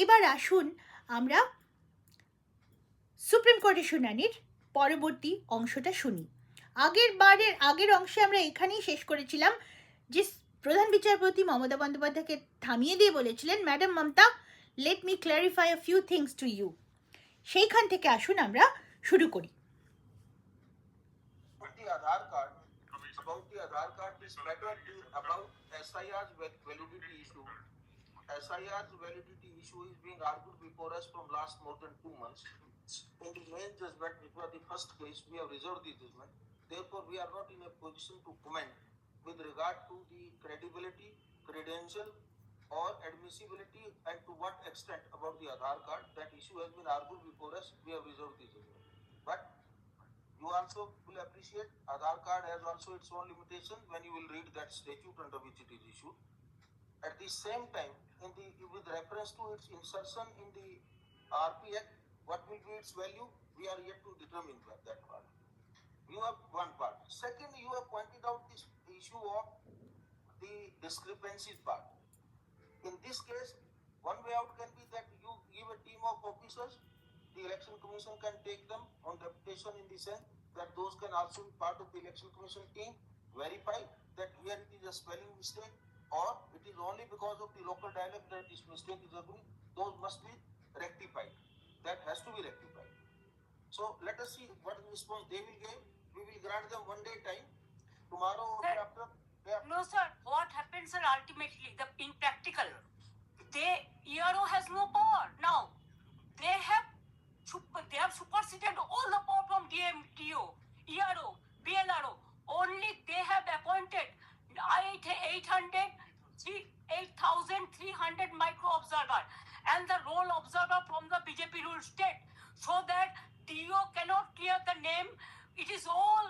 এবার আসুন আমরা সুপ্রিম কোর্টের শুনানির পরবর্তী অংশটা শুনি। আগের অংশে আমরা এখানেই শেষ করেছিলাম যে প্রধান বিচারপতি মমতা বন্দ্যোপাধ্যায়কে থামিয়ে দিয়ে বলেছিলেন, madam Mamata, let me clarify a few things to you. সেইখান থেকে আসুন আমরা শুরু করি। About the Aadhaar card, this matter about SIR's validity issue. SIR's validity issue is being argued before us from last more than 2 months. In the main judgment, which was the first case, we have reserved the judgment. Therefore, we are not in a position to comment with regard to the credibility, credential, or admissibility, and to what extent about the Aadhaar card. That issue has been argued before us. We have reserved the judgment. But you also will appreciate Aadhaar card has also its own limitations when you will read that statute under which it is issued. At the same time, with reference to its insertion in the RP Act, what will be its value? We are yet to determine that part. You have one part. Second, you have pointed out this issue of the discrepancies part. In this case, one way out can be that you give a team of officers, the Election Commission can take them on deputation in the sense that those can also be part of the Election Commission team, verify that here it is a spelling mistake or it is only because of the local dialect that this mistake is occurring. Those must be rectified. That has to be rectified. So let us see what response they will give. We will grant them 1 day time. Tomorrow or Sir, after. No, sir. What happens, sir, ultimately, in practical, ERO has no power now. They have superseded all the power from DMTO, ERO, BLRO. Only they have appointed 8,300 micro observer and the role observer from the BJP ruled state, so that DO cannot clear the name. It is all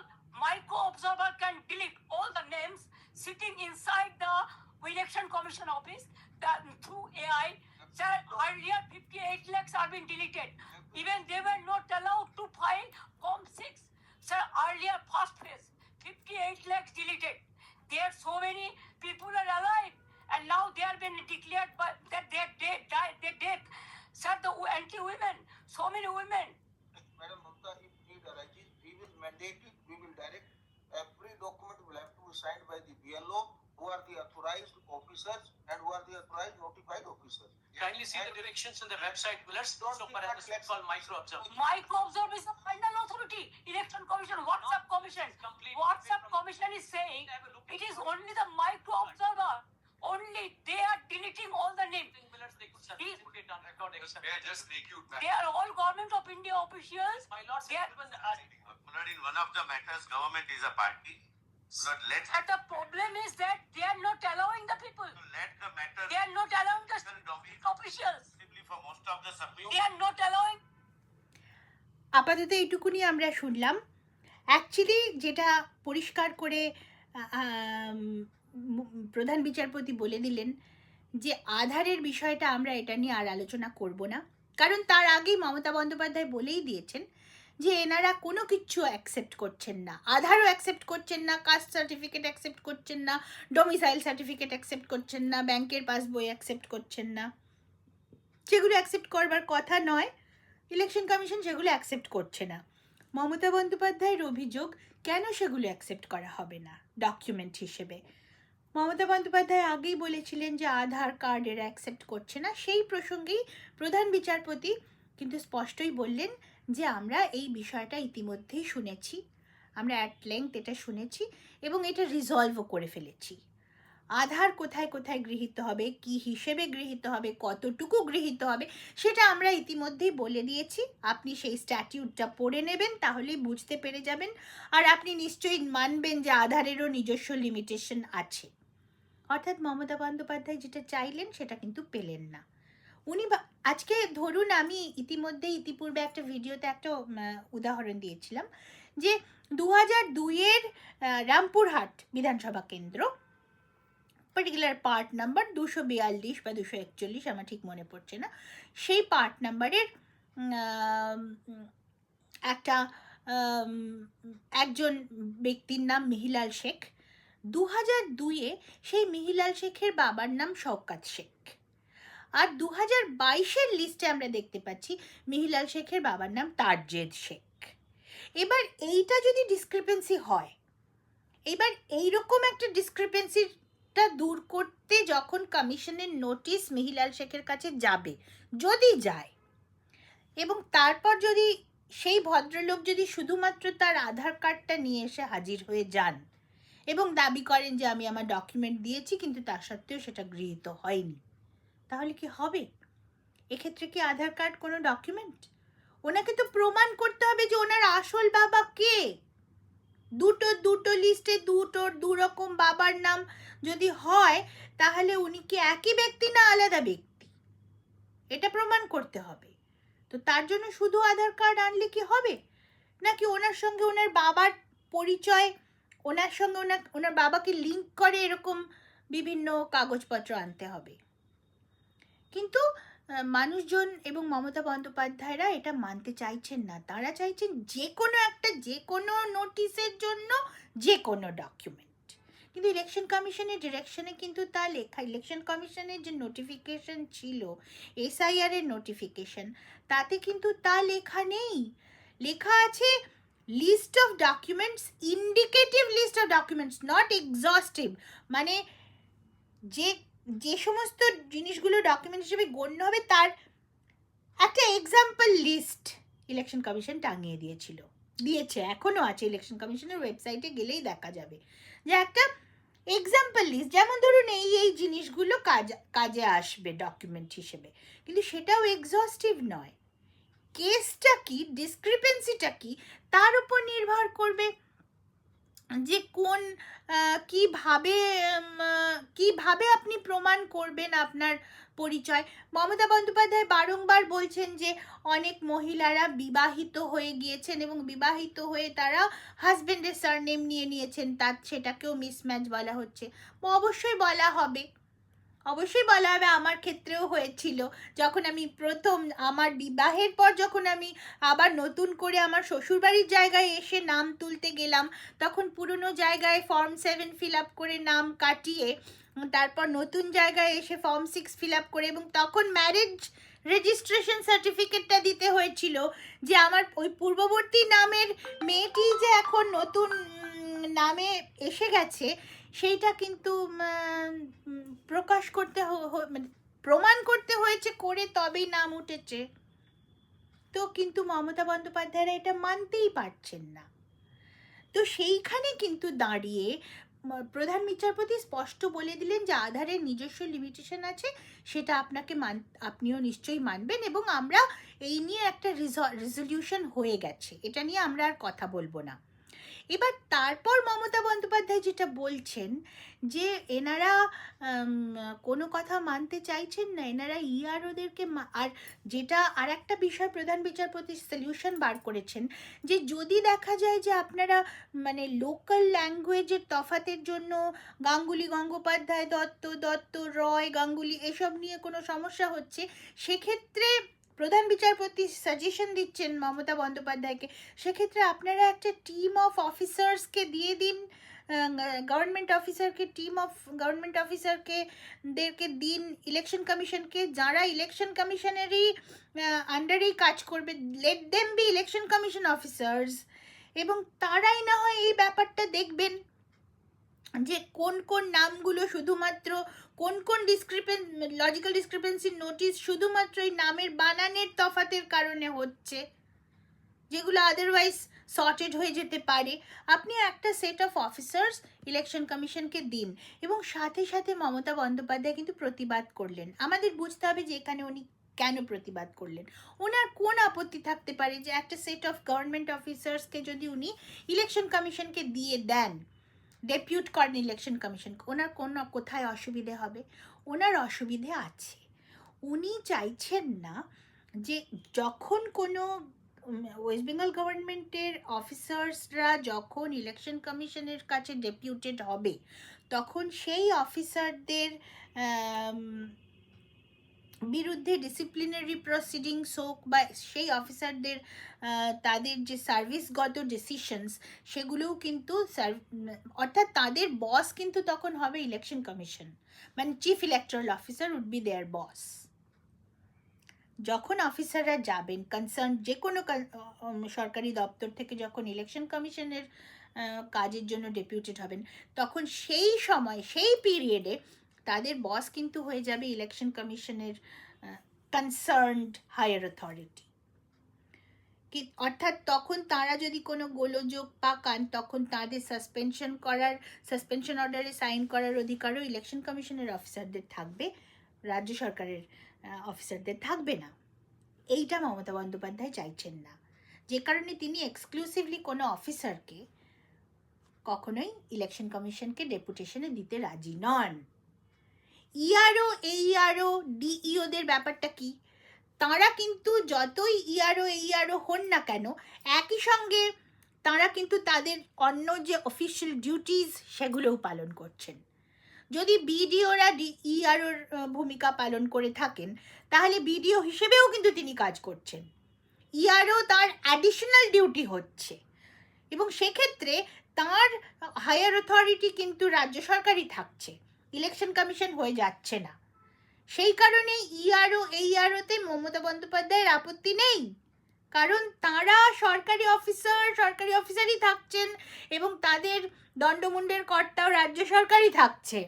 micro observer can delete all the names sitting inside the election commission office through AI. Sir, earlier 58 lakhs are being deleted. Even they were not allowed to file Form 6. Sir, earlier first phase, 58 lakhs deleted. There are so many people are alive, and now they are being declared that they dead. Sir, the anti-women, so many women. Madam Mamta, if need arises, we will mandate it, we will direct. Every document will have to be signed by the BLO, who are the authorized officers and who are the authorized notified officers. Kindly see the directions in the website, Willers. Don't So be perhaps that it's called micro observer. Micro observer is the final authority. Election Commission, WhatsApp Commission. Complete. WhatsApp Commission is saying it is only the micro observer. Only they are deleting all the names. Willers, they could put it on record. They are just acute They are all Government of India officials. My lord, They are, in one of the matters, government is a party. Not let and the problem is that they are not allowing the people. let the matter They are not allowing the dominate officials. for most of the subject. They are not allowing. আপাতত এইটুকুনি আমরা শুনলাম। Actually যেটা পরিষ্কার করে প্রধান বিচারপতি বলে দিলেন যে আধারের বিষয়টা আমরা এটা নিয়ে আর আলোচনা করব না, কারণ তার আগেই মমতা বন্দ্যোপাধ্যায় বলেই দিয়েছেন যে এনারা কোনো কিছু অ্যাকসেপ্ট করছেন না, আধারও অ্যাকসেপ্ট করছেন না, কাস্ট সার্টিফিকেট অ্যাকসেপ্ট করছেন না, ডোমিসাইল সার্টিফিকেট অ্যাকসেপ্ট করছেন না, ব্যাংকের পাসবই অ্যাকসেপ্ট করছেন না, যেগুলো অ্যাকসেপ্ট করবার কথা নয় ইলেকশন কমিশন সেগুলো অ্যাকসেপ্ট করছে না। মমতা বন্দ্যোপাধ্যায়ের অভিযোগ, কেন সেগুলো অ্যাকসেপ্ট করা হবে না ডকুমেন্ট হিসেবে? মমতা বন্দ্যোপাধ্যায় আগেই বলেছিলেন যে আধার কার্ড এরা অ্যাকসেপ্ট করছে না। সেই প্রসঙ্গেই প্রধান বিচারপতি কিন্তু স্পষ্টই বললেন যে আমরা এই বিষয়টা ইতিমধ্যেই শুনেছি, আমরা অ্যাট লেংথ এটা শুনেছি এবং এটা রিজলভও করে ফেলেছি। আধার কোথায় কোথায় গৃহীত হবে, কি হিসেবে গৃহীত হবে, কতটুকু গৃহীত হবে, সেটা আমরা ইতিমধ্যেই বলে দিয়েছি। আপনি সেই স্ট্যাটিউটটা পড়ে নেবেন, তাহলেই বুঝতে পেরে যাবেন। আর আপনি নিশ্চয়ই মানবেন যে আধারেরও নিজস্ব লিমিটেশন আছে। অর্থাৎ মমতা বন্দ্যোপাধ্যায় যেটা চাইলেন সেটা কিন্তু পেলেন না। উনি আজকে ধরুন, আমি ইতিপূর্বে একটা ভিডিওতে একটা উদাহরণ দিয়েছিলাম যে 2002-এর রামপুরহাট বিধানসভা কেন্দ্র, পার্টিকুলার পার্ট নাম্বার 242 বা 241, আমার ঠিক মনে পড়ছে না, সেই পার্ট নাম্বারের একজন ব্যক্তির নাম মিহিলাল শেখ। 2002-এ সেই মিহিলাল শেখের বাবার নাম শওকাত শেখ। আর 2022-এর লিস্টে আমরা দেখতে পাচ্ছি মিহিলাল শেখের বাবার নাম তারজেদ শেখ। এবার এইটা যদি ডিসক্রিপেন্সি হয়, এবার এইরকম একটা ডিসক্রিপেন্সিটা দূর করতে যখন কমিশনের নোটিশ মিহিলাল শেখের কাছে যাবে, যদি যায়, এবং তারপর যদি সেই ভদ্রলোক যদি শুধুমাত্র তার আধার কার্ডটা নিয়ে এসে হাজির হয়ে যান এবং দাবি করেন যে আমি আমার ডকুমেন্ট দিয়েছি কিন্তু তা সত্ত্বেও সেটা গৃহীত হয়নি, তাহলে কি হবে? এক্ষেত্রে কি আধার কার্ড কোনো ডকুমেন্ট? ওনাকে তো প্রমাণ করতে হবে যে ওনার আসল বাবা কে। দুটো লিস্টে দুরকম বাবার নাম যদি হয়, তাহলে উনি কি একই ব্যক্তি না আলাদা ব্যক্তি, এটা প্রমাণ করতে হবে। তো তার জন্য শুধু আধার কার্ড আনলে কি হবে, নাকি ওনার সঙ্গে ওনার বাবার পরিচয়, ওনার সঙ্গে ওনার বাবাকে লিঙ্ক করে এরকম বিভিন্ন কাগজপত্র আনতে হবে? কিন্তু মানুষজন এবং মমতা বন্দ্যোপাধ্যায়রা এটা মানতে চাইছেন না। তারা চাইছেন যে কোনো নোটিশের জন্য যে কোনো ডকুমেন্ট। কিন্তু ইলেকশন কমিশনের ডিরেকশনে কিন্তু তা লেখা, ইলেকশন কমিশনের যে নোটিফিকেশন ছিল SIR এর নোটিফিকেশন, তাতে কিন্তু তা লেখা নেই। লেখা আছে list of documents, indicative list of documents, not exhaustive. মানে যে সমস্ত জিনিসগুলো ডকুমেন্ট হিসেবে গণ্য হবে তার একটা এক্সাম্পল লিস্ট ইলেকশন কমিশন টাঙিয়ে দিয়েছে, এখনও আছে। ইলেকশন কমিশনের ওয়েবসাইটে গেলেই দেখা যাবে যে একটা এক্সাম্পল লিস্ট, যেমন ধরুন এই জিনিসগুলো কাজে আসবে ডকুমেন্ট হিসেবে, কিন্তু সেটাও এক্সস্টিভ নয়। কেসটা কি, ডিসক্রিপেন্সিটা কি, তার উপর নির্ভর করবে যে কিভাবে আপনি প্রমাণ করবেন আপনার পরিচয়। মমতা বন্দ্যোপাধ্যায় বারংবার বলছেন যে অনেক মহিলারা বিবাহিত হয়ে গিয়েছেন এবং বিবাহিত হয়ে তারা হাজবেন্ডের সারনেম নিয়ে নিয়েছেন, সেটাকেও মিসম্যাচ বলা হচ্ছে। অবশ্যই বলা হবে। আমার ক্ষেত্রেও হয়েছিল, যখন আমি প্রথম আমার বিবাহের পর যখন আমি আবার নতুন করে আমার শ্বশুরবাড়ির জায়গায় এসে নাম তুলতে গেলাম, তখন পুরনো জায়গায় ফর্ম 7 ফিল আপ করে নাম কাটিয়ে তারপর নতুন জায়গায় এসে ফর্ম 6 ফিল আপ করে, এবং তখন ম্যারেজ রেজিস্ট্রেশন সার্টিফিকেটটা দিতে হয়েছিল যে আমার ওই পূর্ববর্তী নামের মেয়েটি যে এখন নতুন নামে এসে গেছে সেইটা কিন্তু প্রকাশ করতে মানে প্রমাণ করতে হয়েছে, করে তবেই নাম উঠেছে। তো কিন্তু মমতা বন্দ্যোপাধ্যায়রা এটা মানতেই পারছেন না। তো সেইখানে কিন্তু দাঁড়িয়ে প্রধান বিচারপতি স্পষ্ট বলে দিলেন যে আধারের নিজস্ব লিমিটেশন আছে, সেটা আপনিও নিশ্চয়ই মানবেন, এবং আমরা এই নিয়ে একটা রেজলিউশন হয়ে গেছে, এটা নিয়ে আমরা আর কথা বলবো না। এবার তারপর মমতা বন্দ্যোপাধ্যায় যেটা বলছেন যে এনারা কোনো কথা মানতে চাইছেন না, এনারা ইআরওদেরকে, আর যেটা আর একটা বিষয় প্রধান বিচারপতি সলিউশন বার করেছেন যে যদি দেখা যায় যে আপনারা মানে লোকাল ল্যাঙ্গুয়েজের তফাতের জন্য গাঙ্গুলি গঙ্গোপাধ্যায়, দত্ত রয় গাঙ্গুলি এসব নিয়ে কোনো সমস্যা হচ্ছে, সেক্ষেত্রে প্রধান বিচারপতি সাজেশন দিচ্ছেন মমতা বন্দ্যোপাধ্যায়কে, সেক্ষেত্রে আপনারা একটা টিম অফ অফিসার্সকে দিয়ে দিন, গভর্নমেন্ট অফিসারকে দিন ইলেকশন কমিশনকে, যারা ইলেকশন কমিশনেরই আন্ডারেই কাজ করবে, let them be election commission officers, এবং তারাই না হয় এই ব্যাপারটা দেখবেন যে কোন নামগুলো শুধুমাত্র কোন লজিক্যাল ডিসক্রিপেন্সির নোটিশ শুধুমাত্র এই নামের বানানের তফাতের কারণে হচ্ছে, যেগুলো আদারওয়াইজ সর্টেড হয়ে যেতে পারে। আপনি একটা সেট অফ অফিসার্স ইলেকশন কমিশনকে দিন, এবং সাথে সাথে মমতা বন্দ্যোপাধ্যায় কিন্তু প্রতিবাদ করলেন। আমাদের বুঝতে হবে যে এখানে উনি কেন প্রতিবাদ করলেন, ওনার কোন আপত্তি থাকতে পারে যে একটা সেট অফ গভর্নমেন্ট অফিসার্সকে যদি উনি ইলেকশন কমিশনকে দিয়ে দেন, ডেপিউট করেন ইলেকশন কমিশন, ওনার কোথায় অসুবিধে হবে? ওনার অসুবিধে আছে। উনি চাইছেন না যে যখন কোনো ওয়েস্ট বেঙ্গল গভর্নমেন্টের অফিসার্সরা যখন ইলেকশন কমিশনের কাছে ডেপিউটেড হবে, তখন সেই অফিসারদের বিরুদ্ধে ডিসিপ্লিনারি প্রসিডিংস হোক বা সেই অফিসারদের তাদের যে সার্ভিসগত ডিসিশনস সেগুলোও কিন্তু অর্থাৎ তাদের বস কিন্তু তখন হবে ইলেকশন কমিশন, মানে chief electoral officer would be their boss. যখন অফিসাররা যাবেন কনসার্ন যে কোনো সরকারি দপ্তর থেকে যখন ইলেকশন কমিশনের কাজের জন্য ডেপুটেড হবেন, তখন সেই সময় সেই পিরিয়ডে তাদের বস কিন্তু হয়ে যাবে ইলেকশন কমিশনের কনসার্নড হায়ার অথরিটি। কি অর্থাৎ তখন তারা যদি কোনো গোলযোগ পাকান, তখন তাদের সাসপেনশন অর্ডারে সাইন করার অধিকারও ইলেকশন কমিশনের অফিসারদের থাকবে, রাজ্য সরকারের অফিসারদের থাকবে না। এইটা মমতা বন্দ্যোপাধ্যায় চাইছেন না, যে কারণে তিনি এক্সক্লুসিভলি কোনো অফিসারকে কখনোই ইলেকশন কমিশনকে ডেপুটেশনে দিতে রাজি নন। ইআরও এইআরও ডিইওদের ব্যাপারটা কি, তাঁরা কিন্তু যতই ইআরও হন না কেন, একই সঙ্গে তাঁরা কিন্তু তাদের অন্য যে অফিশিয়াল ডিউটিস সেগুলোও পালন করছেন। যদি বিডিওরা ইআরওর ভূমিকা পালন করে থাকেন, তাহলে বিডিও হিসেবেও কিন্তু তিনি কাজ করছেন, ইআরও তার অ্যাডিশনাল ডিউটি হচ্ছে, এবং সেক্ষেত্রে তার হায়ার অথরিটি কিন্তু রাজ্য সরকারই থাকছে, ইলেকশন কমিশন হয়ে যাচ্ছে না। সেই কারণে ইআরও এইআরওতে মমতা বন্দ্যোপাধ্যায়ের আপত্তি নেই, কারণ তারা সরকারি অফিসারই থাকছেন এবং তাদের দণ্ডমুণ্ডের কর্তাও রাজ্য সরকারই থাকছে।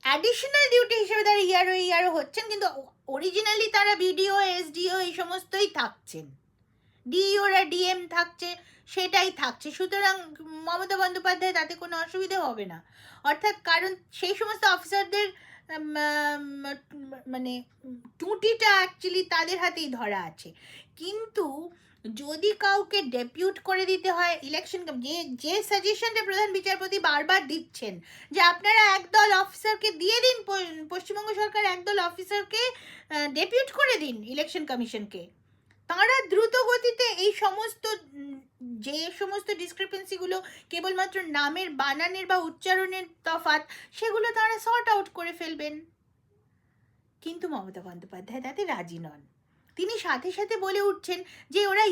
অ্যাডিশনাল ডিউটি হিসেবে তারা ইআরও হচ্ছেন, কিন্তু অরিজিনালি তারা বিডিও এসডিও এই সমস্তই থাকছেন, ডিইওরা ডিএম থাকছে, সেটাই থাকছে। সুতরাং মমতা বন্দ্যোপাধ্যায় তাতে কোনো অসুবিধা হবে না। অর্থাৎ কারণ সেই সমস্ত অফিসারদের মানে টুটিটা অ্যাকচুয়ালি তাদের হাতেই ধরা আছে। কিন্তু যদি কাউকে ডেপিউট করে দিতে হয় ইলেকশন, যে সাজেশনটা প্রধান বিচারপতি বারবার দিচ্ছেন যে আপনারা একদল অফিসারকে দিয়ে দিন, পশ্চিমবঙ্গ সরকার একদল অফিসারকে ডেপিউট করে দিন ইলেকশন কমিশনকে, তাঁরা দ্রুত গতিতে এই যে সমস্ত ডিসক্রিপেন্সিগুলো কেবলমাত্র নামের বানানের বা উচ্চারণের তফাৎ, সেগুলো তাঁরা সর্ট আউট করে ফেলবেন। কিন্তু মমতা বন্দ্যোপাধ্যায় তাতে রাজি নন। তিনি সাথে সাথে বলে উঠছেন যে ওরা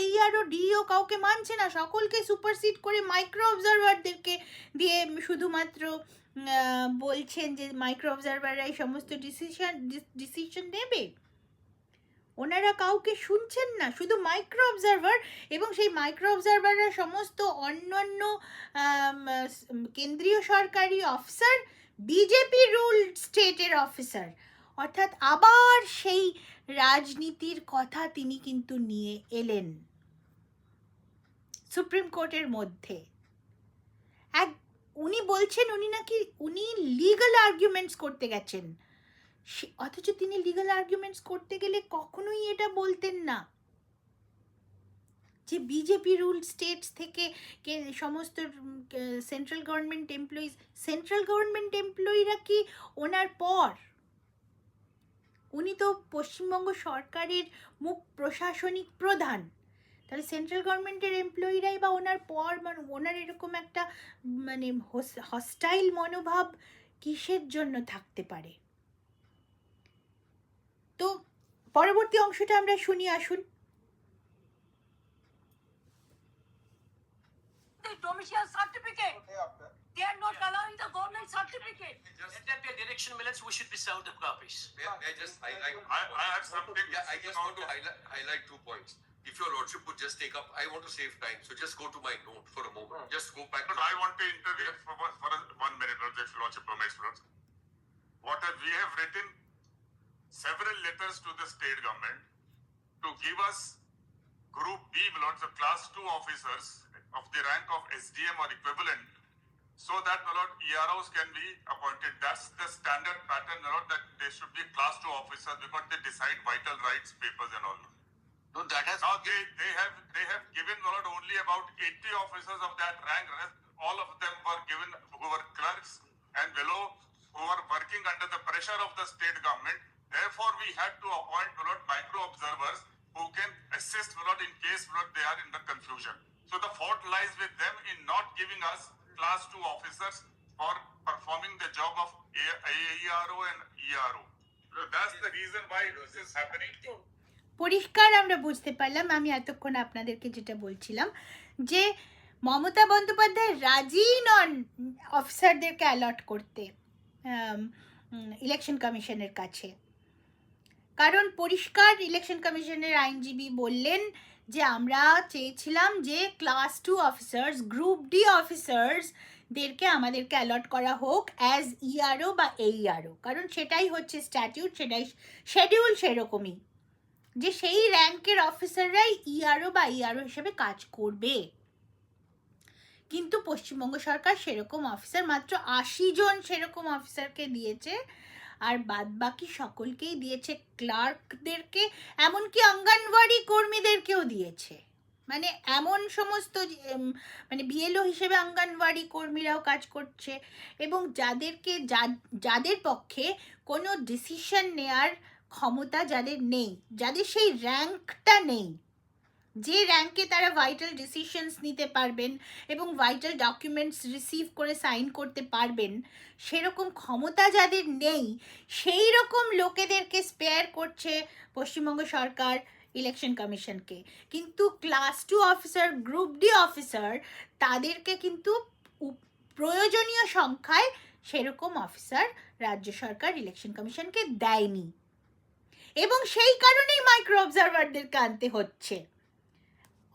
এইআরও ডিইও কাউকে মানছে না, সকলকে সুপারসিড করে মাইক্রো অবজারভারদেরকে দিয়ে শুধুমাত্র বলছেন যে মাইক্রো অবজারভাররা এই সমস্ত ডিসিশন নেবে। ওনারা কাউকে শুনছেন না, শুধু মাইক্রো অবজারভার, এবং সেই মাইক্রো অবজারভাররা সমস্ত অন্যান্য কেন্দ্রীয় সরকারি অফিসার, বিজেপি রুলড স্টেটের অফিসার। অর্থাৎ আবার সেই রাজনীতির কথা তিনি কিন্তু নিয়ে এলেন সুপ্রিম কোর্টের মধ্যে। উনি বলছেন উনি লিগাল আর্গুমেন্টস করতে গেছেন, অথচ তিনি লিগাল আর্গুমেন্টস করতে গেলে কখনোই এটা বলতেন না যে বিজেপি রুল স্টেটস থেকে সমস্ত সেন্ট্রাল গভর্নমেন্ট এমপ্লয়িরা কি ওনার পর? উনি তো পশ্চিমবঙ্গ সরকারের মুখ্য প্রশাসনিক প্রধান, তাহলে সেন্ট্রাল গভর্নমেন্টের এমপ্লয়িরাই বা ওনার পর, ওনার এরকম একটা হস্টাইল মনোভাব কিসের জন্য থাকতে পারে? তো পরবর্তী অংশটা আমরা শুনি, আসুন। The domicile certificate. They are not allowing the government certificate. Let there be a direction, Millets, we should be served the copies. May I just highlight? I have something. Yeah, I just want to highlight 2 points. If your lordship would just take up, I want to save time, so just go to my note for a moment. Just go back. But I want to intervene for 1 minute, if lordship permits, Lord. We have written several letters to the state government to give us Group B, Lord, the class 2 officers of the rank of SDM or equivalent, so that, Lord, EROs can be appointed. That's the standard pattern, Lord, that they should be class 2 officers because they decide vital rights, papers and all. No, that has. Now they have given, Lord, only about 80 officers of that rank. All of them were given who were clerks and below, who were working under the pressure of the state government. Therefore, we had to appoint, Lord, micro observers who can assist, Lord, in case, Lord, they are in the confusion. So the fault lies with them in not giving us class 2 officers for performing the job of AERO and ERO. So that's the reason why this is happening. পরিষ্কার আমরা বুঝতে পারলাম, আমি এতক্ষণ আপনাদেরকে যেটা বলছিলাম, যে মমতা বন্দ্যোপাধ্যায় রাজি নন অফিসারদেরকে অ্যালট করতে ইলেকশন কমিশনের কাছে। কারণ পরিষ্কার ইলেকশন কমিশনের আইনজীবী বললেন যে আমরা চেয়েছিলাম যে ক্লাস 2 অফিসার্স, গ্রুপ ডি অফিসার্সদেরকে আমাদেরকে অ্যালট করা হোক অ্যাজ ইআরও বা এইআরও, কারণ সেটাই হচ্ছে স্ট্যাটিউট, সেটাই শেডিউল সেরকমই, যে সেই র্যাঙ্কের অফিসাররাই ইআরও বা ইআরও হিসেবে কাজ করবে। কিন্তু পশ্চিমবঙ্গ সরকার সেরকম অফিসার মাত্র 80 জন সেরকম অফিসারকে দিয়েছে, আর বাদ বাকি সকলকেই দিয়েছে ক্লার্কদেরকে, এমনকি অঙ্গনওয়াড়ি কর্মীদেরকেও দিয়েছে। মানে এমন সমস্ত মানে বিএলও হিসেবে অঙ্গনওয়াড়ি কর্মীরাও কাজ করছে, এবং যাদের পক্ষে কোনো ডিসিশন নেয়ার ক্ষমতা যাদের নেই, যাদের সেই র্যাঙ্কটা নেই, যে র্যাঙ্কে তারা ভাইটাল ডিসিশনস নিতে পারবেন এবং ভাইটাল ডকুমেন্টস রিসিভ করে সাইন করতে পারবেন, সেরকম ক্ষমতা যাদের নেই, সেই রকম লোকেদেরকে স্পেয়ার করছে পশ্চিমবঙ্গ সরকার ইলেকশন কমিশনকে। কিন্তু class 2 officer, group D officer, তাদেরকে কিন্তু প্রয়োজনীয় সংখ্যায় সেরকম অফিসার রাজ্য সরকার ইলেকশন কমিশনকে দেয়নি, এবং সেই কারণেই মাইক্রো অবজারভারদেরকে আনতে হচ্ছে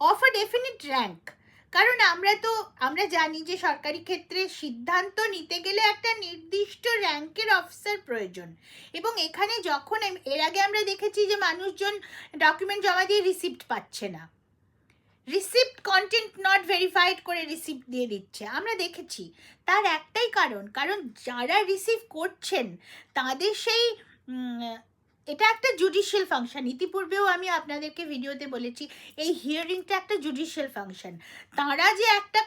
অফ আ ডেফিনিট র্যাঙ্ক। কারণ আমরা জানি যে সরকারি ক্ষেত্রে সিদ্ধান্ত নিতে গেলে একটা নির্দিষ্ট র্যাঙ্কের অফিসার প্রয়োজন, এবং এখানে যখন এর আগে আমরা দেখেছি যে মানুষজন ডকুমেন্ট জমা দিয়ে রিসিপ্ট পাচ্ছে না, রিসিপ্ট কন্টেন্ট নট ভেরিফাইড করে রিসিপ্ট দিয়ে দিচ্ছে, আমরা দেখেছি। তার একটাই কারণ যারা রিসিভ করছেন তাদের সেই এটা একটা জুডিশিয়াল ফাংশন। ইতিপূর্বেও আমি আপনাদেরকে ভিডিওতে বলেছি এই হিয়ারিংটা একটা জুডিশিয়াল ফাংশন। তারা যে একটা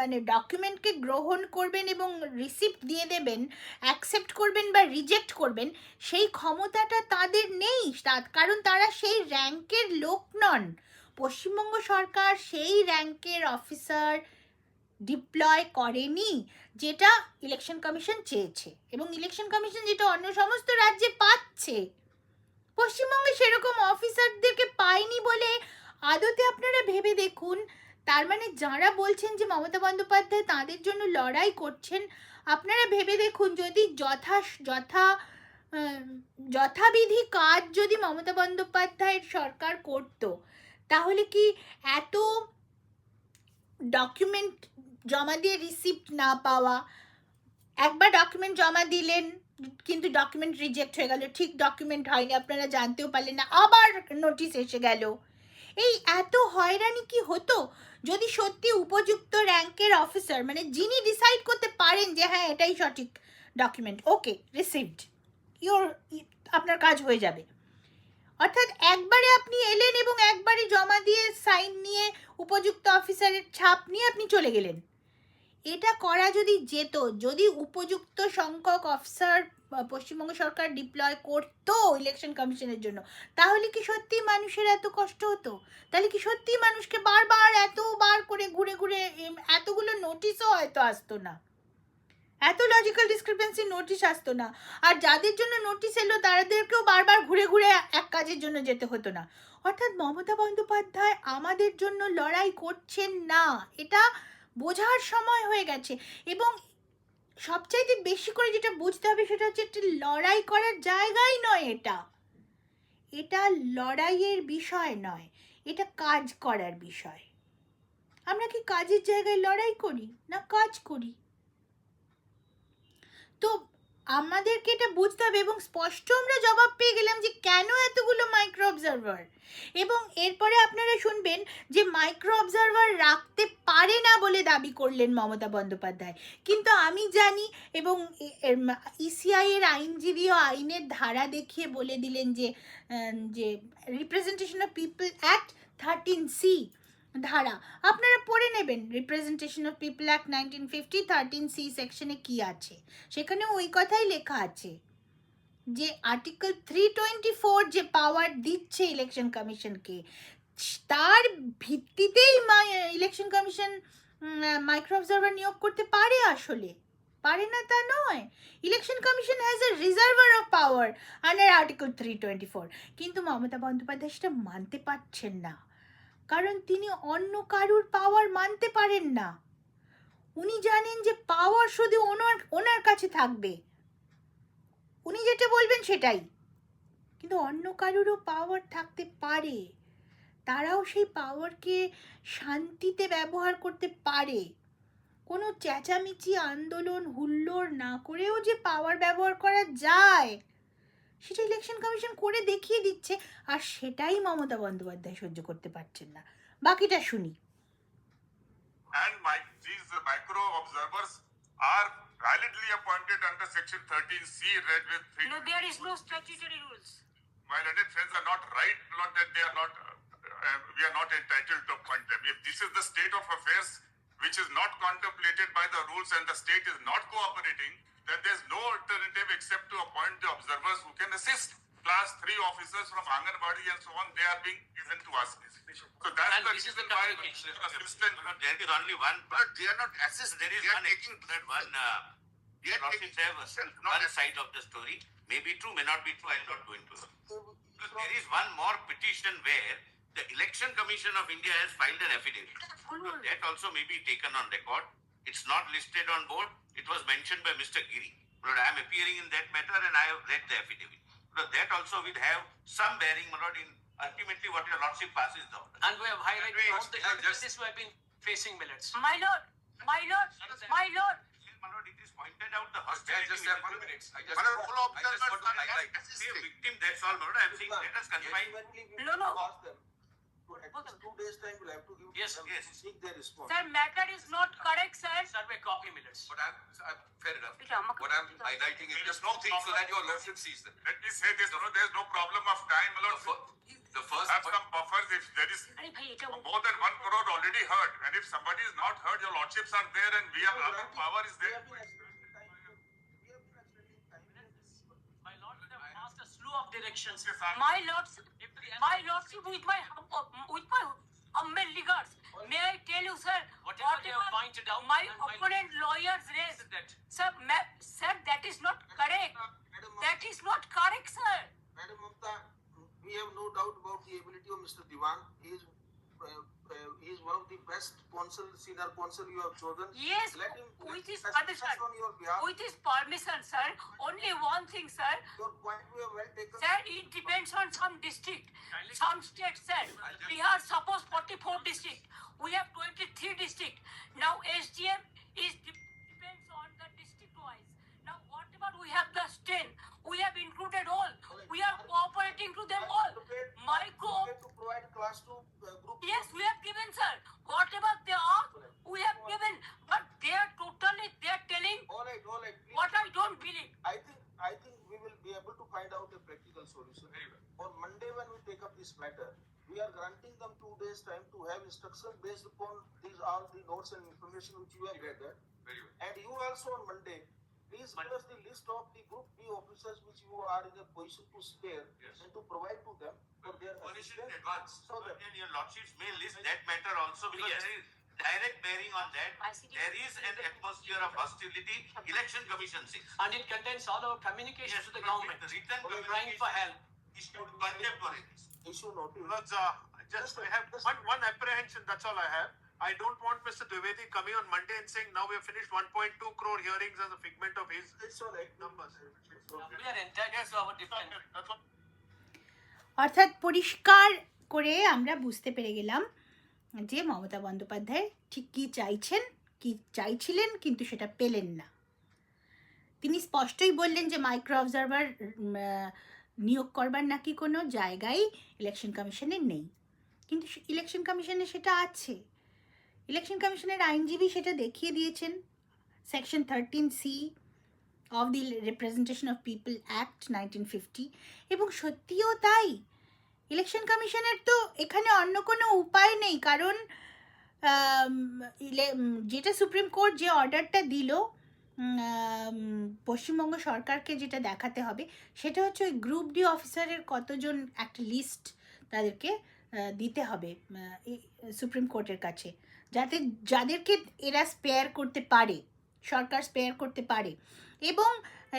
মানে ডকুমেন্টকে গ্রহণ করবেন এবং রিসিপ্ট দিয়ে দেবেন, অ্যাকসেপ্ট করবেন বা রিজেক্ট করবেন, সেই ক্ষমতাটা তাদের নেই, কারণ তারা সেই র্যাঙ্কের লোক নন। পশ্চিমবঙ্গ সরকার সেই র্যাঙ্কের অফিসার ডিপ্লয় করেনি যেটা ইলেকশন কমিশন চেয়েছে, এবং ইলেকশন কমিশন যেটা অন্য সমস্ত রাজ্যে পাচ্ছে, পশ্চিমবঙ্গে সেরকম অফিসারদেরকে পায়নি বলে আদতে আপনারা ভেবে দেখুন। তার মানে যারা বলছেন যে মমতা বন্দ্যোপাধ্যায় তাদের জন্য লড়াই করছেন, আপনারা ভেবে দেখুন যদি যথাবিধি কাজ যদি মমতা বন্দ্যোপাধ্যায়ের সরকার করত, তাহলে কি এত ডকুমেন্ট জমা দিয়ে রিসিপ্ট না পাওয়া, একবার ডকুমেন্ট জমা দিলেন কিন্তু ডকুমেন্ট রিজেক্ট হয়ে গেল, ঠিক ডকুমেন্ট হয়নি, আপনারা জানতেও পারলেন না, আবার নোটিশ এসে গেল, এই এত হয়রানি কি হতো যদি সত্যি উপযুক্ত র্যাঙ্কের অফিসার, মানে যিনি ডিসাইড করতে পারেন যে হ্যাঁ এটাই সঠিক ডকুমেন্ট, ওকে রিসিভড, আপনার কাজ হয়ে যাবে। অর্থাৎ একবারে আপনি এলেন এবং একবারে জমা দিয়ে সাইন নিয়ে উপযুক্ত অফিসারের ছাপ নিয়ে আপনি চলে গেলেন। এটা করা যদি যেত, যদি উপযুক্ত সংখ্যক অফিসার পশ্চিমবঙ্গ সরকার ডিপ্লয় করতো ইলেকশন কমিশনের জন্য, তাহলে কি সত্যি মানুষের এত কষ্ট হতো? তাহলে কি সত্যি মানুষকে বারবার এতবার করে ঘুরে ঘুরে এতগুলো নোটিশও হয়তো আসতো না, এত লজিক্যাল ডিসক্রিপেন্সি নোটিশ আসতো না, আর যাদের জন্য নোটিশ এলো তাদেরকেও বারবার ঘুরে ঘুরে এক কাজের জন্য যেতে হতো না। অর্থাৎ মমতা বন্দ্যোপাধ্যায় আমাদের জন্য লড়াই করছেন না, এটা বোঝার সময় হয়ে গেছে। এবং সবচাইতে বেশি করে যেটা বুঝতে হবে সেটা হচ্ছে একটা লড়াই করার জায়গাই নয়, এটা লড়াইয়ের বিষয় নয়, এটা কাজ করার বিষয়। আমরা কি কাজের জায়গায় লড়াই করি না কাজ করি? তো আমাদেরকে এটা বুঝতে হবে, এবং স্পষ্ট আমরা জবাব পেয়ে গেলাম যে কেন এতগুলো মাইক্রো অবজারভার। এবং এরপরে আপনারা শুনবেন যে মাইক্রো অবজারভার রাখতে পারে না বলে দাবি করলেন মমতা বন্দ্যোপাধ্যায়। কিন্তু আমি জানি, এবং ইসিআই এর আইনজীবীও আইনের ধারা দেখিয়ে বলে দিলেন যে representation of people act 13C ধারা আপনারা পড়ে নেবেন। Representation of people act 1950 13C সেকশনে কি আছে, সেখানে ওই কথাই লেখা আছে যে আর্টিকেল 324 যে পাওয়ার দিচ্ছে ইলেকশন কমিশনকে, তার ভিত্তিতেই ইলেকশন কমিশন মাইক্রো অবজারভার নিয়োগ করতে পারে। আসলে পারে না তা নয়, election commission has a reservoir of power under article 324। কিন্তু মমতা বন্দ্যোপাধ্যায় সেটা মানতে পারছেন না, কারণ তিনি অন্য কারুর পাওয়ার মানতে পারেন না। উনি জানেন যে পাওয়ার শুধু ওনার কাছে থাকবে, উনি যেটা বলবেন সেটাই। কিন্তু অন্য কারোরও পাওয়ার থাকতে পারে, তারাও সেই পাওয়ারকে শান্তিতে ব্যবহার করতে পারে। কোনো চেঁচামেচি আন্দোলন হুল্লোড় না করেও যে পাওয়ার ব্যবহার করা যায় সেটা ইলেকশন কমিশন করে দেখিয়ে দিচ্ছে, আর সেটাই মমতা বন্দ্যোপাধ্যায় সহ্য করতে পারছেন না। বাকিটা শুনি। And these micro observers are validly appointed under Section 13C, read with three. No, there is no statutory rules. My learned friends are not right, not that they are not, we are not entitled to appoint them. If this is the state of affairs which is not contemplated by the rules and the state is not cooperating, then there is no alternative except to appoint the observers who can assist. Class 3 officers from Anganwadi and so on, they are being given to us. So that's And the this is reason the why communication. assistant. There is only one, But they are not assist. there is They are one, taking that one, They are Lordships taking- have one side of the story. Maybe true, may not be true, I'll not go into it. There is one more petition where the Election Commission of India has filed an affidavit. So that also may be taken on record. It's not listed on board. It was mentioned by Mr. Giri. But I am appearing in that matter and I have read the affidavit. So that also will have some bearing, my lord, in ultimately what your lordship passes the order. And we have highlighted all the just- injustices we have been facing, millets. My lord, my lord, my lord. My lord, it is pointed out the I hostility. just have 1 minute. I just One of want all I just want to observers are highlight. Say a victim, that's all, my lord. I am saying let us confine. Genuinely, we No, no. will ask them. To at least 2 days time, we'll have to give Yes, them yes. to seek their response. Sir, matter is not correct, sir. Survey copy, millets. But I'm fair enough. এটা আমাকে What I'm highlighting is There is just no 2 things so problem. that your lordship sees them. Let me say this, there is no problem of time, my The lord. the first Have some buffers if there is আরে ভাই এটা more than 1 crore already heard. And if somebody is not heard, your lordships are there and we are, our power is We there. have been extending time. We have been extending time. My lord, they have asked a slew of directions. Yes, sir. my lordship, my lordship with my humble regards. May I tell you, sir, Whatever they have pointed out, my and my- opponent lawyers raised, That sir, sir, that is not correct. Madam That is not correct, sir. Madam Mamta, we have no doubt about the ability of Mr. Diwan. He is one of the best senior counsel you have chosen. Yes, Let him with his discuss permission. on your behalf. With his permission, sir. Only one thing, sir. Your point we have well taken. Sir, it depends on some district, some states, sir. We have suppose 44 district. We have 23 district. Now SDM is depends on the district wise. Now whatever we have the strength, we have included all. We are cooperating to them all. Micro, To provide class 2 group. yes, we have given, sir. Whatever they are, we have given. But they are totally, they are telling All right, please. what I don't believe. I think we will be able to find out a practical solution. On Monday when we take up this matter, we are granting them 2 days time to have instruction based upon all the notes and information which you have gathered. Very well. And you also on Monday, please give us the list of the group B officers which you are in a position to spare Yes. and to provide to them for their Furnish it in assistance. advance. So that And your lordships may list that matter also because Yes. there is direct bearing on that. ICT. There is an atmosphere of hostility. Election Commission says. And it contains all our communications to the government, The written crying for help. issued contemporaries. issue notice. Because, I have one apprehension, that's all I have. I don't want Mr. Dwivedi coming on Monday and saying now we have finished 1.2 crore hearings as a figment of his It's all right. numbers. We are entitled to our defense. That's what অর্থাৎ পরিষ্কার করে আমরা বুঝতে পেরে গেলাম যে মমতা বন্দ্যোপাধ্যায় ঠিক কী চাইছেন, কী চাইছিলেন, কিন্তু সেটা পেলেন না। তিনি স্পষ্টই বললেন যে মাইক্রো অবজারভার নিয়োগ করবার নাকি কোনো জায়গায় ইলেকশন কমিশনের নেই, কিন্তু ইলেকশন কমিশনে সেটা আছে। ইলেকশন কমিশনের আইনজীবী সেটা দেখিয়ে দিয়েছেন, section 13C of the representation of people act 1950, এবং সত্যিও তাই। ইলেকশন কমিশনের তো এখানে অন্য কোনো উপায় নেই, কারণ যেটা সুপ্রিম কোর্ট যে অর্ডারটা দিল পশ্চিমবঙ্গ সরকারকে যেটা দেখাতে হবে সেটা হচ্ছে ওই গ্রুপ ডি অফিসারের কতজন একটা লিস্ট তাদেরকে দিতে হবে সুপ্রিম কোর্টের কাছে, যাতে যাদেরকে এরা স্পেয়ার করতে পারে, সরকার স্পেয়ার করতে পারে। এবং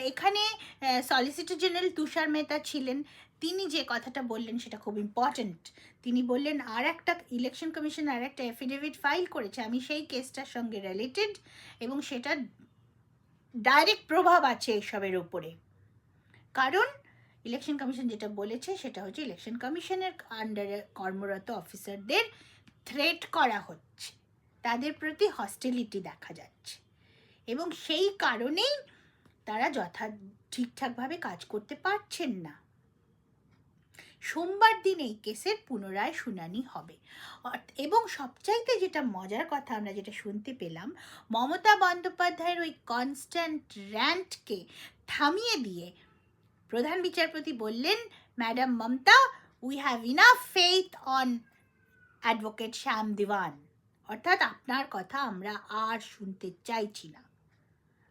এখানে সলিসিটর জেনারেল তুষার মেহতা ছিলেন, তিনি যে কথাটা বললেন সেটা খুব ইম্পর্ট্যান্ট। তিনি বললেন আর একটা ইলেকশন কমিশন আর একটা অ্যাফিডেভিট ফাইল করেছে, আমি সেই কেসটার সঙ্গে রিলেটেড, এবং সেটা ডাইরেক্ট প্রভাব আছে এসবের উপরে। কারণ ইলেকশন কমিশন যেটা বলেছে সেটা হচ্ছে ইলেকশন কমিশনের আন্ডারে কর্মরত অফিসারদের থ্রেট করা হচ্ছে, তাদের প্রতি হস্টিলিটি দেখা যাচ্ছে, এবং সেই কারণেই তারা ঠিকঠাকভাবে কাজ করতে পারছেন না। সোমবার দিন এই কেসের পুনরায় শুনানি হবে। এবং সবচাইতে যেটা মজার কথা আমরা যেটা শুনতে পেলাম, মমতা বন্দ্যোপাধ্যায়ের ওই কনস্ট্যান্ট র্যান্টকে থামিয়ে দিয়ে প্রধান বিচারপতি বললেন, madam Mamata, we have enough faith on advocate Shyam Diwan, অর্থাৎ আপনার কথা আমরা আর শুনতে চাইছি না,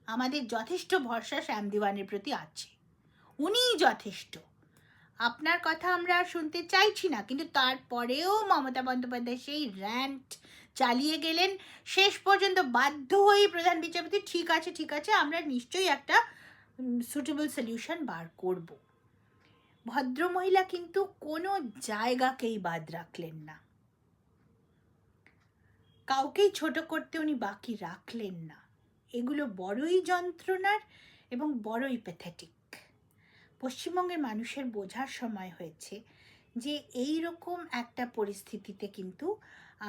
আমাদের যথেষ্ট ভরসা শ্যাম দিওয়ানের প্রতি আছে, উনিই যথেষ্ট, আপনার কথা আমরা আর শুনতে চাইছি না। কিন্তু তারপরেও মমতা বন্দ্যোপাধ্যায় সেই র্যান্ট চালিয়ে গেলেন। শেষ পর্যন্ত বাধ্য হয়ে প্রধান বিচারপতি ঠিক আছে আমরা নিশ্চয়ই একটা সুটেবল সলিউশন বার করব। ভদ্রমহিলা কিন্তু কোনো জায়গাকেই বাদ রাখলেন না, কাউকেই ছোট করতে উনি বাকি রাখলেন না। এগুলো বড়ই যন্ত্রণার এবং বড়ই প্যাথেটিক। পশ্চিমবঙ্গের মানুষের বোঝার সময় হয়েছে যে এই রকম একটা পরিস্থিতিতে কিন্তু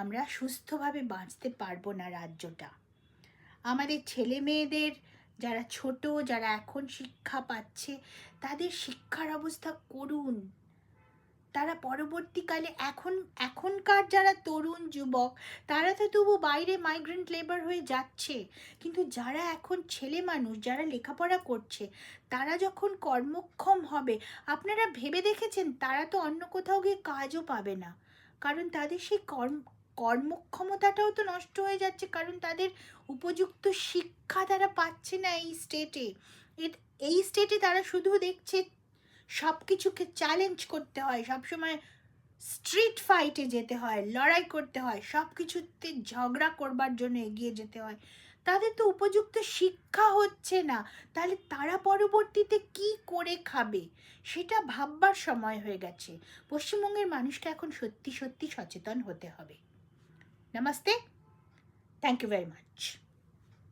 আমরা সুস্থভাবে বাঁচতে পারবো না রাজ্যটা। আমাদের ছেলে মেয়েদের যারা ছোট, যারা এখন শিক্ষা পাচ্ছে, তাদের শিক্ষার অবস্থা করুন। তারা পরবর্তীকালে এখনকার যারা তরুণ যুবক, তারা তো তবু বাইরে মাইগ্রেন্ট লেবার হয়ে যাচ্ছে, কিন্তু যারা এখন ছেলে মানুষ, যারা লেখাপড়া করছে, তারা যখন কর্মক্ষম হবে, আপনারা ভেবে দেখেছেন তারা তো অন্য কোথাও গিয়ে কাজও পাবে না, কারণ তাদের সেই কর্মক্ষমতাটাও তো নষ্ট হয়ে যাচ্ছে, কারণ তাদের উপযুক্ত শিক্ষা তারা পাচ্ছে না এই স্টেটে। এই স্টেটে তারা শুধু দেখছে সব কিছুকে চ্যালেঞ্জ করতে হয়, সবসময় স্ট্রিট ফাইটে যেতে হয়, লড়াই করতে হয়, সব কিছুতে ঝগড়া করবার জন্য এগিয়ে যেতে হয়। তাদের তো উপযুক্ত শিক্ষা হচ্ছে না, তাহলে তারা পরবর্তীতে কি করে খাবে সেটা ভাববার সময় হয়ে গেছে। পশ্চিমবঙ্গের মানুষকে এখন সত্যি সত্যি সচেতন হতে হবে। নমস্তে, থ্যাংক ইউ ভেরি মাচ।